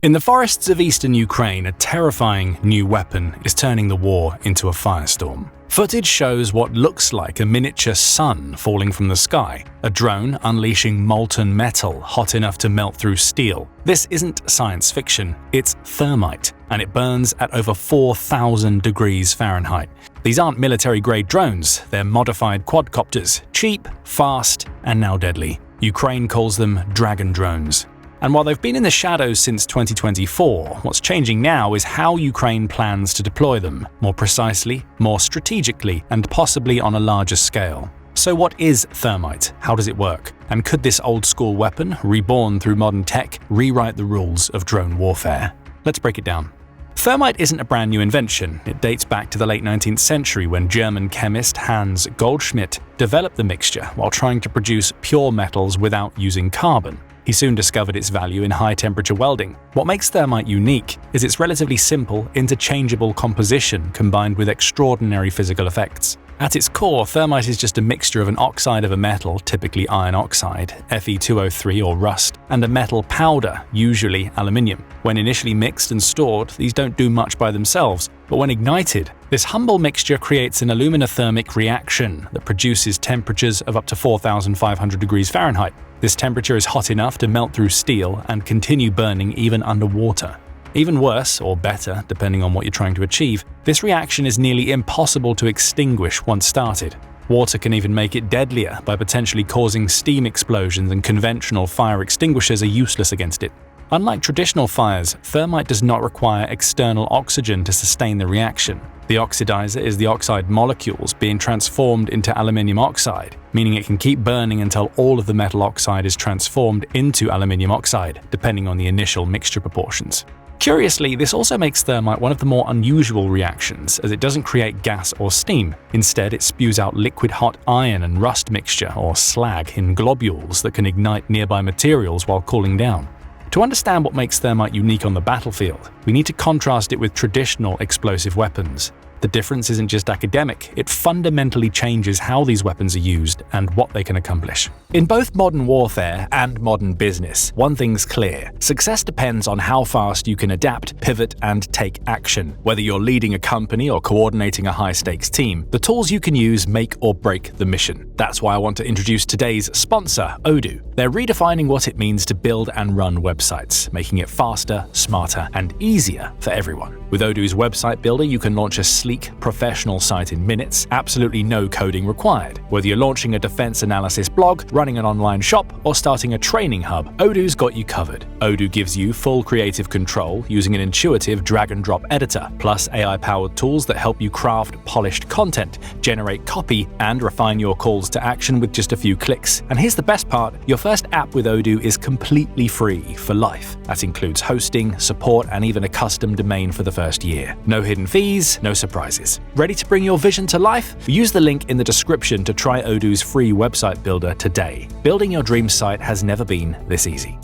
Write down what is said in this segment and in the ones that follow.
In the forests of eastern Ukraine, a terrifying new weapon is turning the war into a firestorm. Footage shows what looks like a miniature sun falling from the sky, a drone unleashing molten metal hot enough to melt through steel. This isn't science fiction, it's thermite, and it burns at over 4,000 degrees Fahrenheit. These aren't military-grade drones, they're modified quadcopters, cheap, fast, and now deadly. Ukraine calls them Dragon drones. And while they've been in the shadows since 2024, what's changing now is how Ukraine plans to deploy them, more precisely, more strategically, and possibly on a larger scale. So what is thermite? How does it work? And could this old-school weapon, reborn through modern tech, rewrite the rules of drone warfare? Let's break it down. Thermite isn't a brand new invention. It dates back to the late 19th century when German chemist Hans Goldschmidt developed the mixture while trying to produce pure metals without using carbon. He soon discovered its value in high-temperature welding. What makes thermite unique is its relatively simple, interchangeable composition combined with extraordinary physical effects. At its core, thermite is just a mixture of an oxide of a metal, typically iron oxide, Fe2O3 or rust, and a metal powder, usually aluminium. When initially mixed and stored, these don't do much by themselves, but when ignited, this humble mixture creates an aluminothermic reaction that produces temperatures of up to 4,500 degrees Fahrenheit. This temperature is hot enough to melt through steel and continue burning even underwater. Even worse, or better, depending on what you're trying to achieve, this reaction is nearly impossible to extinguish once started. Water can even make it deadlier by potentially causing steam explosions, and conventional fire extinguishers are useless against it. Unlike traditional fires, thermite does not require external oxygen to sustain the reaction. The oxidizer is the oxide molecules being transformed into aluminium oxide, meaning it can keep burning until all of the metal oxide is transformed into aluminium oxide, depending on the initial mixture proportions. Curiously, this also makes thermite one of the more unusual reactions, as it doesn't create gas or steam. Instead, it spews out liquid hot iron and rust mixture, or slag, in globules that can ignite nearby materials while cooling down. To understand what makes thermite unique on the battlefield, we need to contrast it with traditional explosive weapons. The difference isn't just academic, it fundamentally changes how these weapons are used and what they can accomplish. In both modern warfare and modern business, one thing's clear: success depends on how fast you can adapt, pivot, and take action. Whether you're leading a company or coordinating a high-stakes team, the tools you can use make or break the mission. That's why I want to introduce today's sponsor, Odoo. They're redefining what it means to build and run websites, making it faster, smarter, and easier for everyone. With Odoo's website builder, you can launch a sleek, professional site in minutes, absolutely no coding required. Whether you're launching a defense analysis blog, running an online shop, or starting a training hub, Odoo's got you covered. Odoo gives you full creative control using an intuitive drag-and-drop editor, plus AI-powered tools that help you craft polished content, generate copy, and refine your calls to action with just a few clicks. And here's the best part: your first app with Odoo is completely free for life. That includes hosting, support, and even a custom domain for the first year. No hidden fees, no surprises. Ready to bring your vision to life? Use the link in the description to try Odoo's free website builder today. Building your dream site has never been this easy.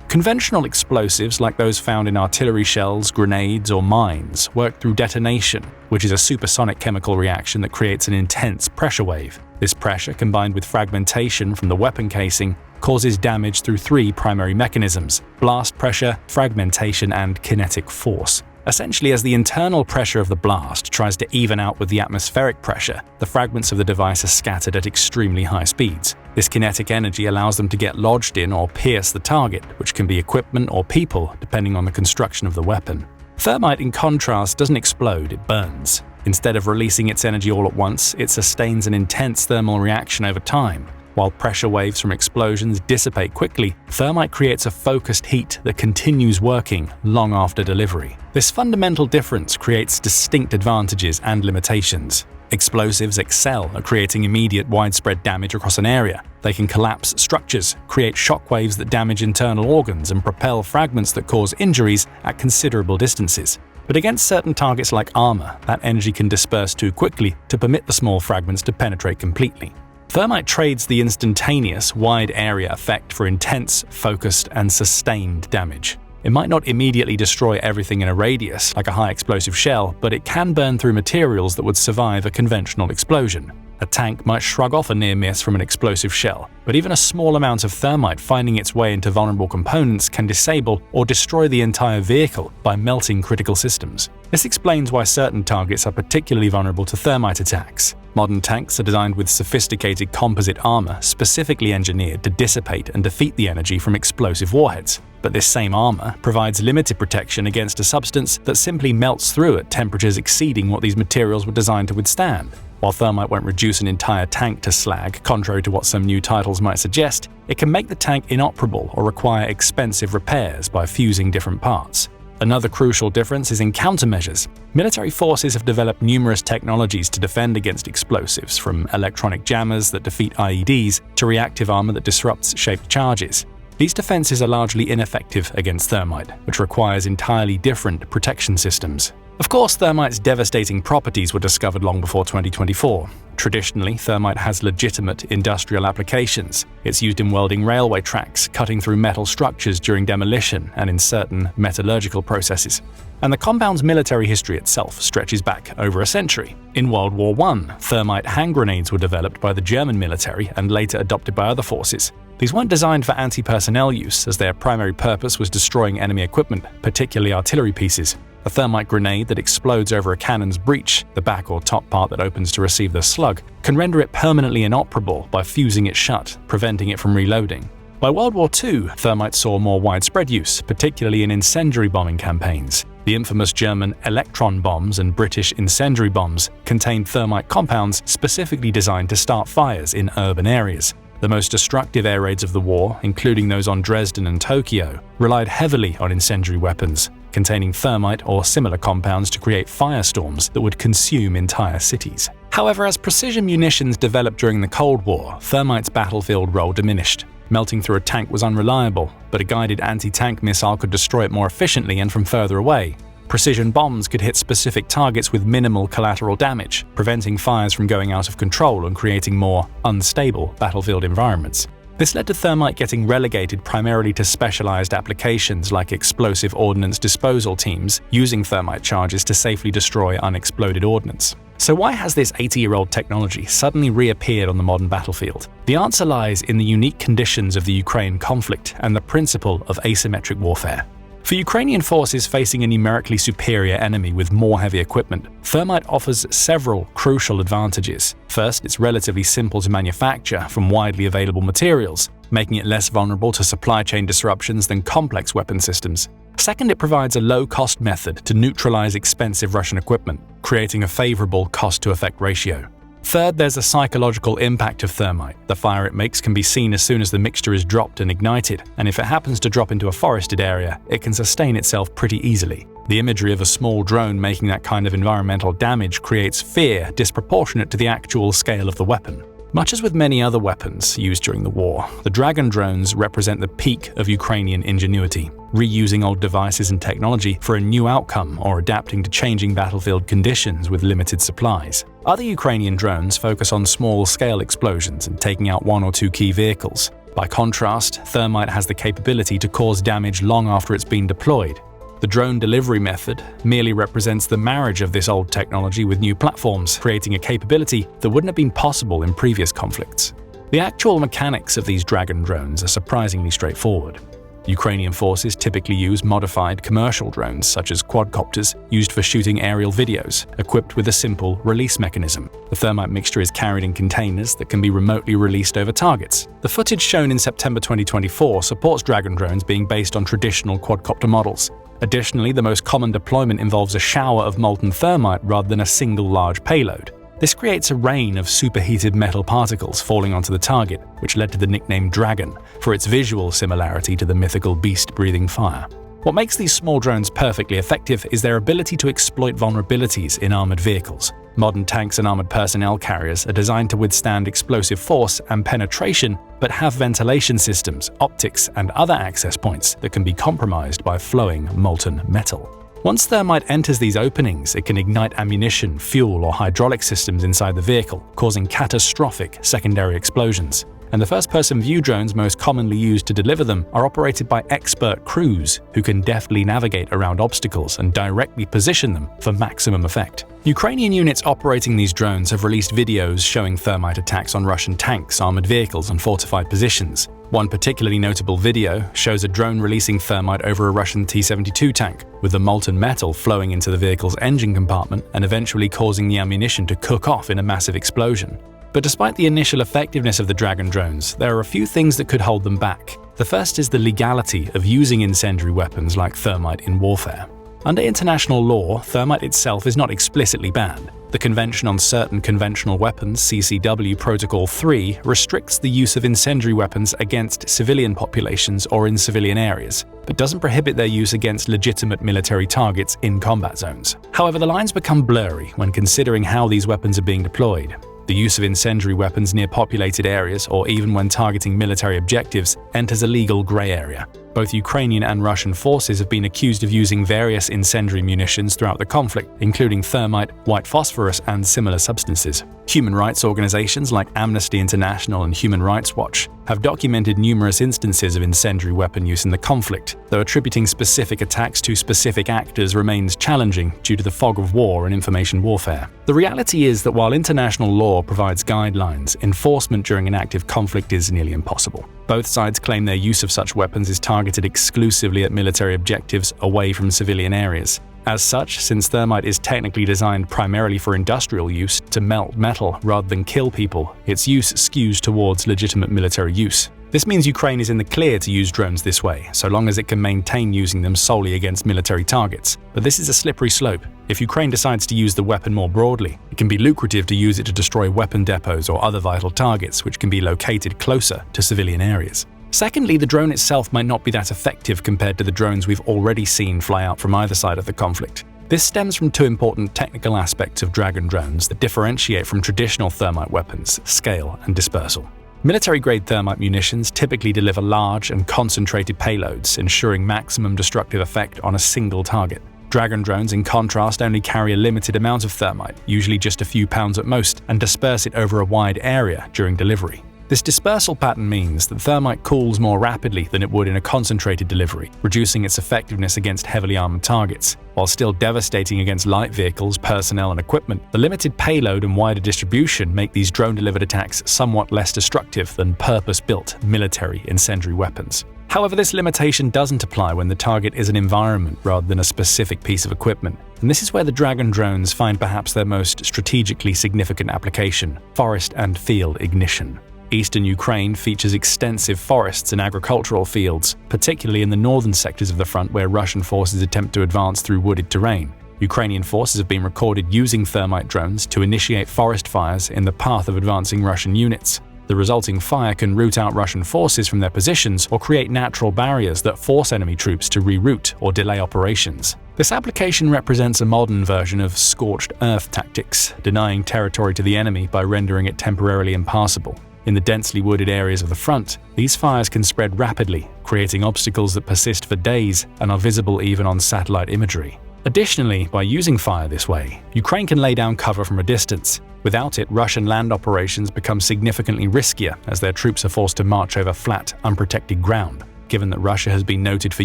Conventional explosives like those found in artillery shells, grenades, or mines work through detonation, which is a supersonic chemical reaction that creates an intense pressure wave. This pressure, combined with fragmentation from the weapon casing, causes damage through three primary mechanisms: blast pressure, fragmentation, and kinetic force. Essentially, as the internal pressure of the blast tries to even out with the atmospheric pressure, the fragments of the device are scattered at extremely high speeds. This kinetic energy allows them to get lodged in or pierce the target, which can be equipment or people, depending on the construction of the weapon. Thermite, in contrast, doesn't explode, it burns. Instead of releasing its energy all at once, it sustains an intense thermal reaction over time. While pressure waves from explosions dissipate quickly, thermite creates a focused heat that continues working long after delivery. This fundamental difference creates distinct advantages and limitations. Explosives excel at creating immediate, widespread damage across an area. They can collapse structures, create shockwaves that damage internal organs, and propel fragments that cause injuries at considerable distances. But against certain targets like armor, that energy can disperse too quickly to permit the small fragments to penetrate completely. Thermite trades the instantaneous, wide-area effect for intense, focused, and sustained damage. It might not immediately destroy everything in a radius, like a high-explosive shell, but it can burn through materials that would survive a conventional explosion. A tank might shrug off a near miss from an explosive shell, but even a small amount of thermite finding its way into vulnerable components can disable or destroy the entire vehicle by melting critical systems. This explains why certain targets are particularly vulnerable to thermite attacks. Modern tanks are designed with sophisticated composite armor specifically engineered to dissipate and defeat the energy from explosive warheads. But this same armor provides limited protection against a substance that simply melts through at temperatures exceeding what these materials were designed to withstand. While thermite won't reduce an entire tank to slag, contrary to what some new titles might suggest, it can make the tank inoperable or require expensive repairs by fusing different parts. Another crucial difference is in countermeasures. Military forces have developed numerous technologies to defend against explosives, from electronic jammers that defeat IEDs to reactive armor that disrupts shaped charges. These defenses are largely ineffective against thermite, which requires entirely different protection systems. Of course, thermite's devastating properties were discovered long before 2024. Traditionally, thermite has legitimate industrial applications. It's used in welding railway tracks, cutting through metal structures during demolition, and in certain metallurgical processes. And the compound's military history itself stretches back over a century. In World War I, thermite hand grenades were developed by the German military and later adopted by other forces. These weren't designed for anti-personnel use, as their primary purpose was destroying enemy equipment, particularly artillery pieces. A thermite grenade that explodes over a cannon's breech, the back or top part that opens to receive the slug, can render it permanently inoperable by fusing it shut, preventing it from reloading. By World War II, thermite saw more widespread use, particularly in incendiary bombing campaigns. The infamous German electron bombs and British incendiary bombs contained thermite compounds specifically designed to start fires in urban areas. The most destructive air raids of the war, including those on Dresden and Tokyo, relied heavily on incendiary weapons, containing thermite or similar compounds to create firestorms that would consume entire cities. However, as precision munitions developed during the Cold War, thermite's battlefield role diminished. Melting through a tank was unreliable, but a guided anti-tank missile could destroy it more efficiently and from further away. Precision bombs could hit specific targets with minimal collateral damage, preventing fires from going out of control and creating more unstable battlefield environments. This led to thermite getting relegated primarily to specialized applications like explosive ordnance disposal teams using thermite charges to safely destroy unexploded ordnance. So why has this 80-year-old technology suddenly reappeared on the modern battlefield? The answer lies in the unique conditions of the Ukraine conflict and the principle of asymmetric warfare. For Ukrainian forces facing a numerically superior enemy with more heavy equipment, thermite offers several crucial advantages. First, it's relatively simple to manufacture from widely available materials, making it less vulnerable to supply chain disruptions than complex weapon systems. Second, it provides a low-cost method to neutralize expensive Russian equipment, creating a favorable cost-to-effect ratio. Third, there's a psychological impact of thermite. The fire it makes can be seen as soon as the mixture is dropped and ignited, and if it happens to drop into a forested area, it can sustain itself pretty easily. The imagery of a small drone making that kind of environmental damage creates fear disproportionate to the actual scale of the weapon. Much as with many other weapons used during the war, the Dragon drones represent the peak of Ukrainian ingenuity, reusing old devices and technology for a new outcome or adapting to changing battlefield conditions with limited supplies. Other Ukrainian drones focus on small-scale explosions and taking out one or two key vehicles. By contrast, thermite has the capability to cause damage long after it's been deployed. The drone delivery method merely represents the marriage of this old technology with new platforms, creating a capability that wouldn't have been possible in previous conflicts. The actual mechanics of these Dragon drones are surprisingly straightforward. Ukrainian forces typically use modified commercial drones such as quadcopters used for shooting aerial videos, equipped with a simple release mechanism. The thermite mixture is carried in containers that can be remotely released over targets. The footage shown in September 2024 supports Dragon drones being based on traditional quadcopter models. Additionally, the most common deployment involves a shower of molten thermite rather than a single large payload. This creates a rain of superheated metal particles falling onto the target, which led to the nickname Dragon, for its visual similarity to the mythical beast breathing fire. What makes these small drones perfectly effective is their ability to exploit vulnerabilities in armored vehicles. Modern tanks and armored personnel carriers are designed to withstand explosive force and penetration, but have ventilation systems, optics, and other access points that can be compromised by flowing molten metal. Once thermite enters these openings, it can ignite ammunition, fuel, or hydraulic systems inside the vehicle, causing catastrophic secondary explosions. And the first-person view drones most commonly used to deliver them are operated by expert crews who can deftly navigate around obstacles and directly position them for maximum effect. Ukrainian units operating these drones have released videos showing thermite attacks on Russian tanks, armored vehicles, and fortified positions. One particularly notable video shows a drone releasing thermite over a Russian T-72 tank, with the molten metal flowing into the vehicle's engine compartment and eventually causing the ammunition to cook off in a massive explosion. But despite the initial effectiveness of the Dragon drones, there are a few things that could hold them back. The first is the legality of using incendiary weapons like thermite in warfare. Under international law, thermite itself is not explicitly banned. The Convention on Certain Conventional Weapons (CCW) Protocol 3 restricts the use of incendiary weapons against civilian populations or in civilian areas, but doesn't prohibit their use against legitimate military targets in combat zones. However, the lines become blurry when considering how these weapons are being deployed. The use of incendiary weapons near populated areas or even when targeting military objectives enters a legal grey area. Both Ukrainian and Russian forces have been accused of using various incendiary munitions throughout the conflict, including thermite, white phosphorus, and similar substances. Human rights organizations like Amnesty International and Human Rights Watch have documented numerous instances of incendiary weapon use in the conflict, though attributing specific attacks to specific actors remains challenging due to the fog of war and information warfare. The reality is that while international law provides guidelines, enforcement during an active conflict is nearly impossible. Both sides claim their use of such weapons is targeted exclusively at military objectives away from civilian areas. As such, since thermite is technically designed primarily for industrial use to melt metal rather than kill people, its use skews towards legitimate military use. This means Ukraine is in the clear to use drones this way, so long as it can maintain using them solely against military targets. But this is a slippery slope. If Ukraine decides to use the weapon more broadly, it can be lucrative to use it to destroy weapon depots or other vital targets which can be located closer to civilian areas. Secondly, the drone itself might not be that effective compared to the drones we've already seen fly out from either side of the conflict. This stems from two important technical aspects of Dragon drones that differentiate from traditional thermite weapons: scale and dispersal. Military-grade thermite munitions typically deliver large and concentrated payloads, ensuring maximum destructive effect on a single target. Dragon drones, in contrast, only carry a limited amount of thermite, usually just a few pounds at most, and disperse it over a wide area during delivery. This dispersal pattern means that thermite cools more rapidly than it would in a concentrated delivery, reducing its effectiveness against heavily armored targets. While still devastating against light vehicles, personnel, and equipment, the limited payload and wider distribution make these drone-delivered attacks somewhat less destructive than purpose-built military incendiary weapons. However, this limitation doesn't apply when the target is an environment rather than a specific piece of equipment, and this is where the Dragon drones find perhaps their most strategically significant application: forest and field ignition. Eastern Ukraine features extensive forests and agricultural fields, particularly in the northern sectors of the front where Russian forces attempt to advance through wooded terrain. Ukrainian forces have been recorded using thermite drones to initiate forest fires in the path of advancing Russian units. The resulting fire can root out Russian forces from their positions or create natural barriers that force enemy troops to reroute or delay operations. This application represents a modern version of scorched earth tactics, denying territory to the enemy by rendering it temporarily impassable. In the densely wooded areas of the front, these fires can spread rapidly, creating obstacles that persist for days and are visible even on satellite imagery. Additionally, by using fire this way, Ukraine can lay down cover from a distance. Without it, Russian land operations become significantly riskier as their troops are forced to march over flat, unprotected ground. Given that Russia has been noted for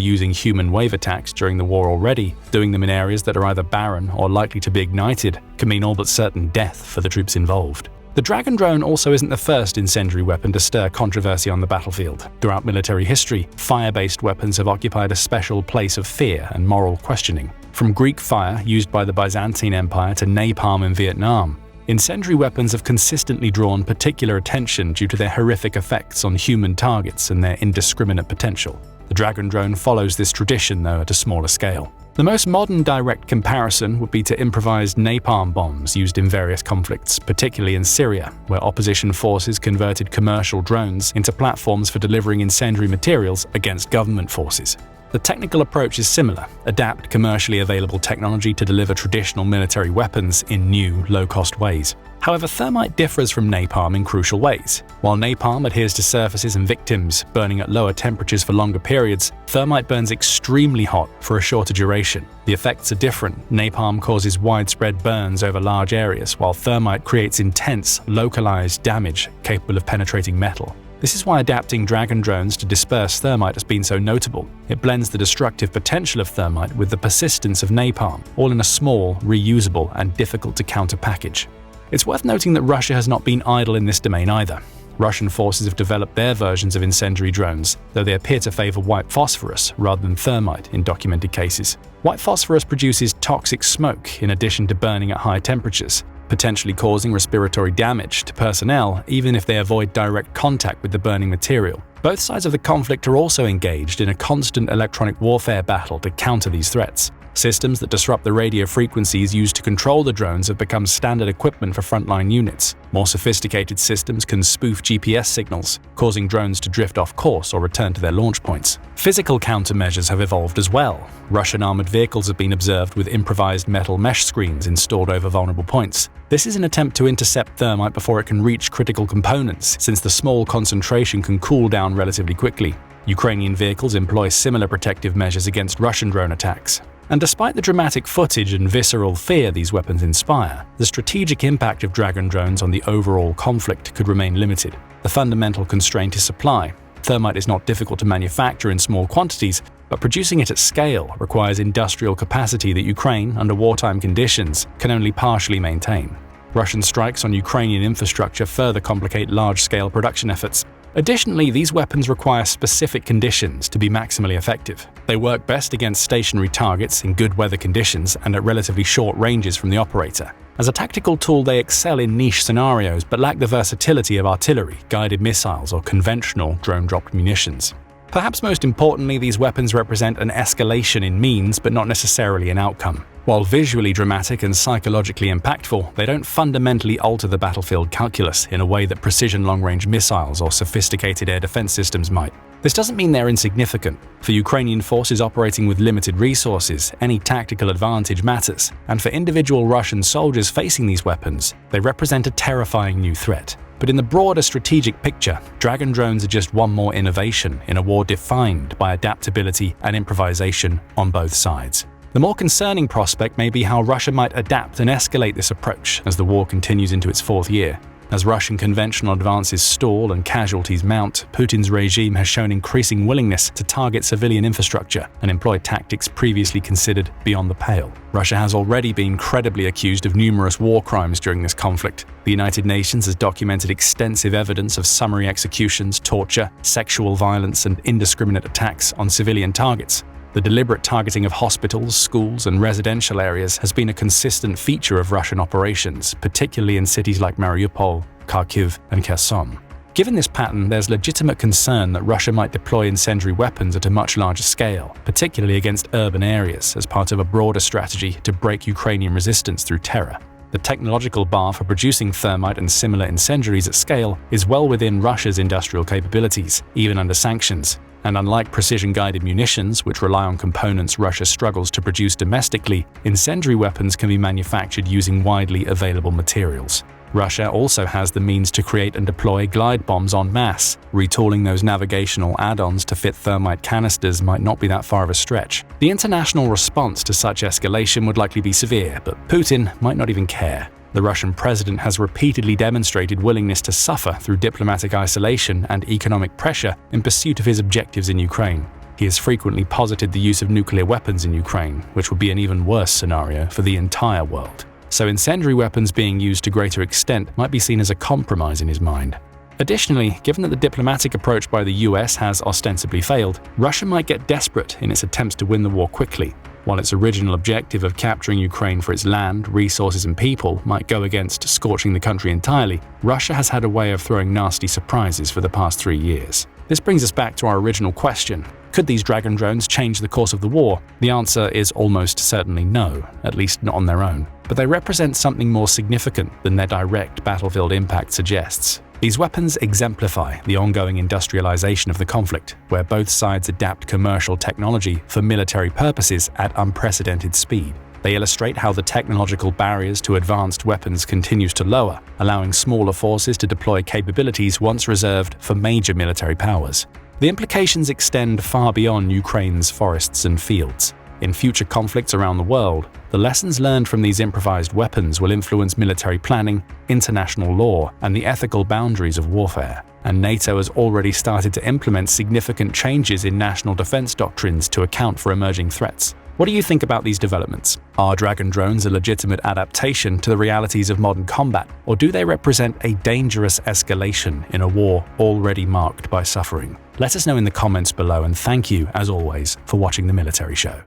using human wave attacks during the war already, doing them in areas that are either barren or likely to be ignited can mean all but certain death for the troops involved. The Dragon drone also isn't the first incendiary weapon to stir controversy on the battlefield. Throughout military history, fire-based weapons have occupied a special place of fear and moral questioning. From Greek fire, used by the Byzantine Empire, to napalm in Vietnam, incendiary weapons have consistently drawn particular attention due to their horrific effects on human targets and their indiscriminate potential. The Dragon drone follows this tradition, though at a smaller scale. The most modern direct comparison would be to improvised napalm bombs used in various conflicts, particularly in Syria, where opposition forces converted commercial drones into platforms for delivering incendiary materials against government forces. The technical approach is similar: adapt commercially available technology to deliver traditional military weapons in new, low-cost ways. However, thermite differs from napalm in crucial ways. While napalm adheres to surfaces and victims, burning at lower temperatures for longer periods, thermite burns extremely hot for a shorter duration. The effects are different. Napalm causes widespread burns over large areas, while thermite creates intense, localized damage capable of penetrating metal. This is why adapting Dragon drones to disperse thermite has been so notable. It blends the destructive potential of thermite with the persistence of napalm, all in a small, reusable, and difficult-to-counter package. It's worth noting that Russia has not been idle in this domain either. Russian forces have developed their versions of incendiary drones, though they appear to favor white phosphorus rather than thermite in documented cases. White phosphorus produces toxic smoke in addition to burning at high temperatures, potentially causing respiratory damage to personnel even if they avoid direct contact with the burning material. Both sides of the conflict are also engaged in a constant electronic warfare battle to counter these threats. Systems that disrupt the radio frequencies used to control the drones have become standard equipment for frontline units. More sophisticated systems can spoof GPS signals, causing drones to drift off course or return to their launch points. Physical countermeasures have evolved as well. Russian armored vehicles have been observed with improvised metal mesh screens installed over vulnerable points. This is an attempt to intercept thermite before it can reach critical components, since the small concentration can cool down relatively quickly. Ukrainian vehicles employ similar protective measures against Russian drone attacks. And despite the dramatic footage and visceral fear these weapons inspire, the strategic impact of Dragon drones on the overall conflict could remain limited. The fundamental constraint is supply. Thermite is not difficult to manufacture in small quantities, but producing it at scale requires industrial capacity that Ukraine, under wartime conditions, can only partially maintain. Russian strikes on Ukrainian infrastructure further complicate large-scale production efforts. Additionally, these weapons require specific conditions to be maximally effective. They work best against stationary targets in good weather conditions and at relatively short ranges from the operator. As a tactical tool, they excel in niche scenarios but lack the versatility of artillery, guided missiles, or conventional drone-dropped munitions. Perhaps most importantly, these weapons represent an escalation in means but not necessarily an outcome. While visually dramatic and psychologically impactful, they don't fundamentally alter the battlefield calculus in a way that precision long-range missiles or sophisticated air defense systems might. This doesn't mean they're insignificant. For Ukrainian forces operating with limited resources, any tactical advantage matters, and for individual Russian soldiers facing these weapons, they represent a terrifying new threat. But in the broader strategic picture, Dragon drones are just one more innovation in a war defined by adaptability and improvisation on both sides. The more concerning prospect may be how Russia might adapt and escalate this approach as the war continues into its fourth year. As Russian conventional advances stall and casualties mount, Putin's regime has shown increasing willingness to target civilian infrastructure and employ tactics previously considered beyond the pale. Russia has already been credibly accused of numerous war crimes during this conflict. The United Nations has documented extensive evidence of summary executions, torture, sexual violence, and indiscriminate attacks on civilian targets. The deliberate targeting of hospitals, schools, and residential areas has been a consistent feature of Russian operations, particularly in cities like Mariupol, Kharkiv, and Kherson. Given this pattern, there's legitimate concern that Russia might deploy incendiary weapons at a much larger scale, particularly against urban areas, as part of a broader strategy to break Ukrainian resistance through terror. The technological bar for producing thermite and similar incendiaries at scale is well within Russia's industrial capabilities, even under sanctions. And unlike precision-guided munitions, which rely on components Russia struggles to produce domestically, incendiary weapons can be manufactured using widely available materials. Russia also has the means to create and deploy glide bombs en masse. Retooling those navigational add-ons to fit thermite canisters might not be that far of a stretch. The international response to such escalation would likely be severe, but Putin might not even care. The Russian president has repeatedly demonstrated willingness to suffer through diplomatic isolation and economic pressure in pursuit of his objectives in Ukraine. He has frequently posited the use of nuclear weapons in Ukraine, which would be an even worse scenario for the entire world. So incendiary weapons being used to greater extent might be seen as a compromise in his mind. Additionally, given that the diplomatic approach by the US has ostensibly failed, Russia might get desperate in its attempts to win the war quickly. While its original objective of capturing Ukraine for its land, resources, and people might go against scorching the country entirely, Russia has had a way of throwing nasty surprises for the past 3 years. This brings us back to our original question. Could these Dragon drones change the course of the war? The answer is almost certainly no, at least not on their own. But they represent something more significant than their direct battlefield impact suggests. These weapons exemplify the ongoing industrialization of the conflict, where both sides adapt commercial technology for military purposes at unprecedented speed. They illustrate how the technological barriers to advanced weapons continues to lower, allowing smaller forces to deploy capabilities once reserved for major military powers. The implications extend far beyond Ukraine's forests and fields. In future conflicts around the world, the lessons learned from these improvised weapons will influence military planning, international law, and the ethical boundaries of warfare. And NATO has already started to implement significant changes in national defense doctrines to account for emerging threats. What do you think about these developments? Are Dragon drones a legitimate adaptation to the realities of modern combat, or do they represent a dangerous escalation in a war already marked by suffering? Let us know in the comments below, and thank you, as always, for watching The Military Show.